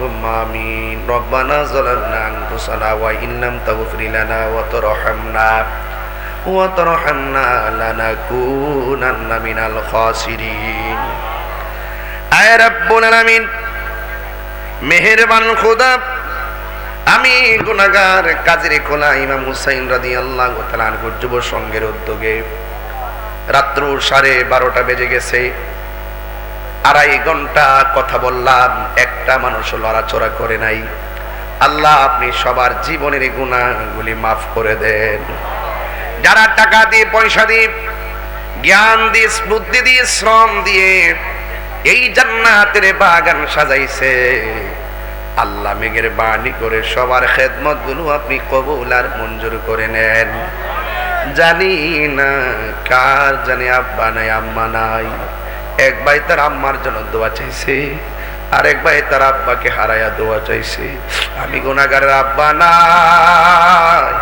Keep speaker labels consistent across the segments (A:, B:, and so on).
A: আল্লাহুম্মা আমিন। রব্বানা যালামনা আনফুসানা ওয়া ইন লাম তাগফির লানা ওয়া তারহামনা লানাকুনান্না মিনাল খাসিরিন। আয় রব্বুল আলামিন, মেহেরবান খোদা, আমি গুনাহগার কাজী খোলা ইমাম হুসাইন রাদিয়াল্লাহু তাআলা আনহু যুব সংঘের উদ্যোগে রাত্র 12:30 বেজে গেছে। 2.5 ঘন্টা কথা বললাম, একটা মানুষ লড়াচড়া করে নাই। আল্লাহ, আপনি সবার জীবনের গুনাহগুলি মাফ করে দেন। যারা টাকা দিয়ে, পয়সা দিয়ে, জ্ঞান দিয়ে, বুদ্ধি দিয়ে, শ্রম দিয়ে এই জান্নাতের বাগান সাজাইছে, আল্লাহ মেঘের বাণী করে সবার খেদমত গুলো আপনি কবুল আর মঞ্জুর করে নেন। জানি না কার জানে আব্বা নাই, আম্মা নাই। এক ভাই তার আম্মার জন্য দোয়া চাইছে, আরেক ভাই তার আব্বাকে হারায়া দোয়া চাইছে। আমি গুনাহগারের আব্বা নাই,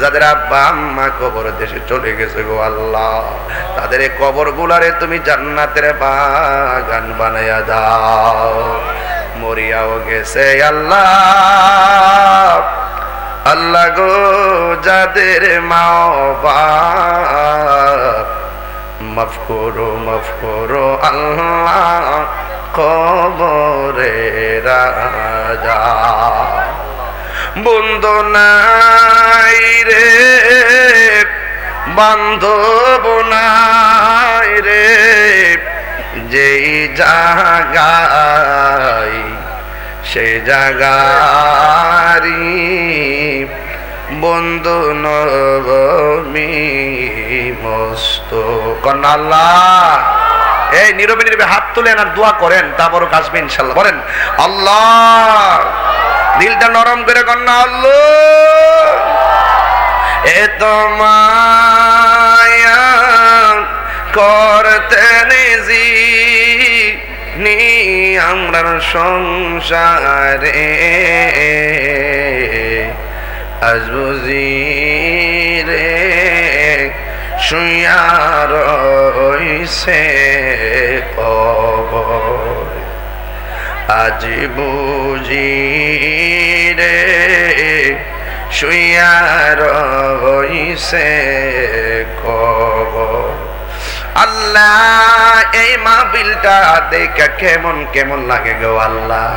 A: যাদের আব্বা আম্মা কবর দেশে চলে গেছে গো আল্লাহ, তাদের কবর গুলারে তুমি জান্নাতের বাগান বানায়া দাও। মরিয়াও গেছে আল্লাহ, আল্লাহ গো, যাদের মা বাপ, মাফ করো আল্লাহ, কবরে রাজা। বন্ধু নাই রে, বান্ধব নাই রে, যেই জায়গায় সে জায়গারি বন্ধু নবমি মস্ত কন্যা। আল্লাহ, এই নীরবে নীরবে হাত তুলেন আর দোয়া করেন, তারপর কাজবে ইনশাল্লাহ। বলেন আল্লাহ, দিলটা নরম করে কন্যা। আল্লাহ, এ মায়া করতে নিজি নি আমরার সংসারে, আজ বুঝি রে শুইয়া রইছে কবর, আজ বুঝি রে শুইয়া রইছে কবর। আল্লাহ, এই মাহফিলটা দেখা কেমন কেমন লাগে গো আল্লাহ।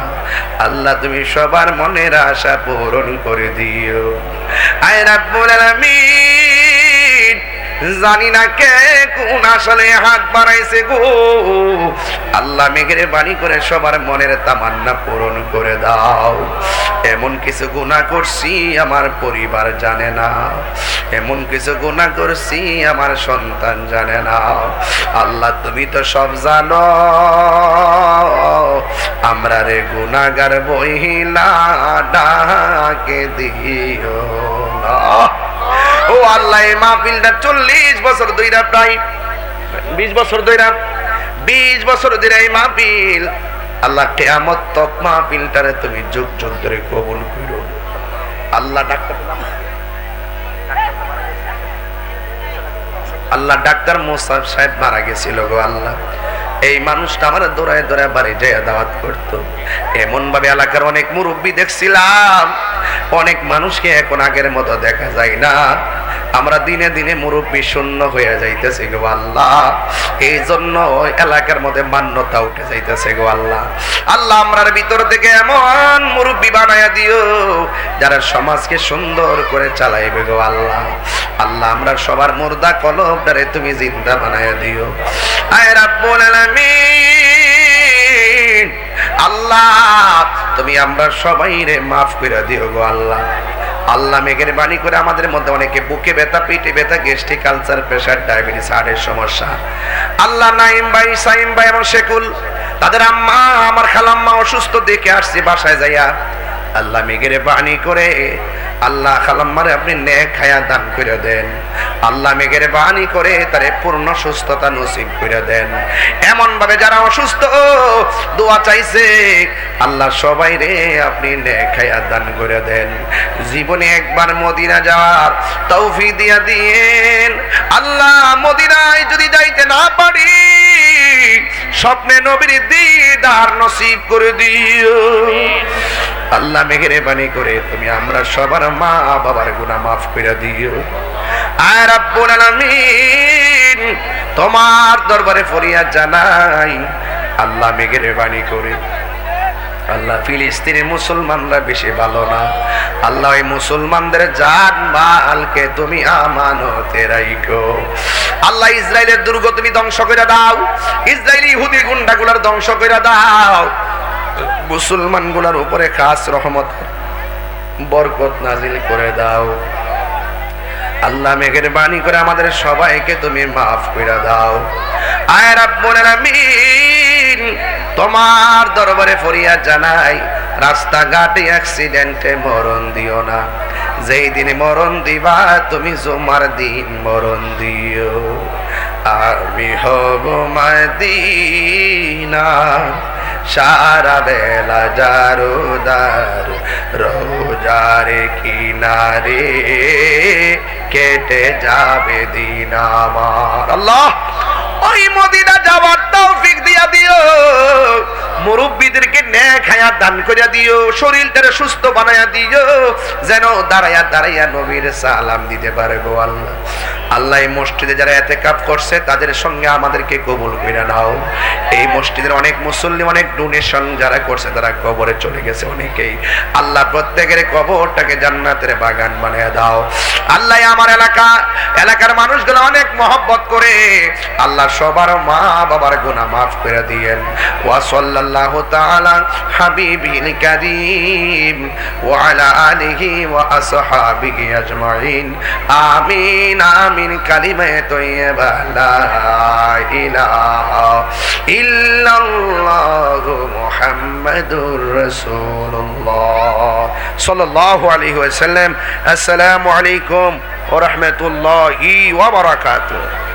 A: আল্লাহ, তুমি সবার মনের আশা পূরণ করে দিও। আয় রাব্বুল আলামিন, জানি না কে কোন আসলে হাত বাড়াইছে গো আল্লাহ, মেঘের বাণী করে সবার মনের তামান্না পূরণ করে দাও। এমন কিছু গুনাহ করছি আমার পরিবার জানে না, এমন কিছু গুনাহ করছি আমার সন্তান জানে না। আল্লাহ, তুমি তো সব জানো, আমরা রে গুনাহগার বহিলা ডাকে দিও না। ও আল্লাহ, এই মাহফিলটা 40 বছর ধইরা, প্রায় 20 বছর ধইরা, 20 বছর ধরে এই মাহফিল, আল্লাহ কিয়ামত তক মাহফিলটারে তুমি যুগ যুগ ধরে কবুল করো আল্লাহ। ডাক্তার মোসাফ সাহেব মারা গেছিল গো আল্লাহ, এই মানুষটা আমার দৌড়ায় দৌড়ায় বাড়ি যায় দাওয়াত করতো। এমন ভাবে এলাকার অনেক মুরব্বী দেখছিলাম, অনেক মানুষকে এখন আগের মতো দেখা যায় না। আমরা দিনে দিনে মুরব্বী শূন্য হয়ে যাইতেছে গো আল্লাহ, এই জন্য এলাকার মধ্যে মান্যতা উঠে যাইতেছে গো আল্লাহ। আল্লাহ, আমরার ভিতর থেকে এমন মুরব্বী বানায়া দিও যারা সমাজকে সুন্দর করে চালাইবে গো আল্লাহ। আল্লাহ, আমরা সবার মুর্দা কলবটারে তুমি জিন্দা বানায়া দিও। আয় রাব্বুল আলামিন, আল্লাহ, তুমি আমরা সবাই রে মাফ করে দিও গো আল্লাহ। আল্লাহ, মেঘের বাণী করে আমাদের মধ্যে অনেকে বুকে ব্যথা, পেটে ব্যথা, গ্যাস্ট্রিক, আলসার, প্রেসার, ডায়াবেটিস, হার্টের সমস্যা। আল্লাহ, নাইম ভাই, সাইম ভাই এবং শেকুল, তাদের আম্মা, আমার খালাম্মা অসুস্থ, দেখে আসছে বাসায় যাইয়া। আল্লাহ, মেঘের বাণী করে আল্লাহ খালাম্মারে আপনি নেক হায়াত দান করে দেন। আল্লাহ, মেঘের বাণী করে তারে পূর্ণ সুস্থতা নসিব করে দেন। এমন ভাবে যারা অসুস্থ দোয়া চাইছে, আল্লাহ সবাই রে আপনি নেক হায়াত দান করে দেন। জীবনে একবার মদিনা যাওয়ার তৌফিক দিয়া দিয়েন আল্লাহ। মদিনায় যদি যাইতে না পারি, স্বপ্নে নবীর দিদার নসিব করে দিও। আল্লাহ মেহেরবানি করে তুমি আমরা সবার মা বাবার গুনাহ মাফ করে দিও। আয় রাব্বুল আলামিন, তোমার দরবারে ফরিয়াদ জানাই, আল্লাহ মেহেরবানি করে আল্লাহ ফিলিস্তিনের মুসলমানরা বেশি ভালো না, আল্লাহ এই মুসলমানদের জান মালকে তুমি আমানতে রাখো। আল্লাহ ইসরায়েলের দুর্গ তুমি ধ্বংস করে দাও, ইসরায়েলি ইহুদি গুন্ডাগুলার ধ্বংস করে দাও, মুসলমানগুলার উপরে খাস রহমত বরকত নাজিল করে দাও। আল্লাহ মেহেরবানি করে আমাদের সবাইকে তুমি মাফ করে দাও। আয় রাব্বুল আলামিন, তোমার দরবারে ফরিয়াদ জানাই, রাস্তাঘাটে অ্যাক্সিডেন্টে মরণ দিও না, যেই দিনে মরণ দিবা তুমি জুমার দিন মরণ দিও। আমি হব মদিনা সারা বেলা জারুদার, রোজারে কিনারে কেটে যাবে দিন আমার। আল্লাহ ওই মদিনা যাওয়ার তৌফিক দিয়া দিও, মুরব্বীদেরকে নেক হায়াত দান করিয়া দিও, শরীরটারে সুস্থ বানায়া দিও, যেন দাঁড়াইয়া দাঁড়াইয়া নবীর সালাম দিতে পারে গো আল্লাহ। আল্লাহ এই মসজিদে যারা ইতিকাফ করছে তাদের সঙ্গে আমাদেরকে কবুল করে নাও। এই মসজিদের অনেক মুসল্লি অনেক ডোনেশন যারা করছে তারা কবরে চলে গেছে অনেকেই, আল্লাহ প্রত্যেকের কবরটাকে জান্নাতের বাগান বানিয়ে দাও। আল্লাহ আমার এলাকার মানুষগুলো অনেক মহব্বত করে, আল্লাহ সবার মা বাবার গুনাহ মাফ করে দিয়েন। ওয়া সাল্লাল্লাহু তাআলা হাবিবিল কারীম ওয়া আলা আলিহি ওয়া আসহাবিহি আজমাইন। আমিন আমিন। কালিমায়ে তাইয়্যিবা লা ইলাহা ইল্লাল্লাহু মুহাম্মাদুর রাসূলুল্লাহ সাল্লাল্লাহু আলাইহি ওয়াসাল্লাম। আসসালামু আলাইকুম ওয়া রাহমাতুল্লাহি ওয়া বারাকাতুহু।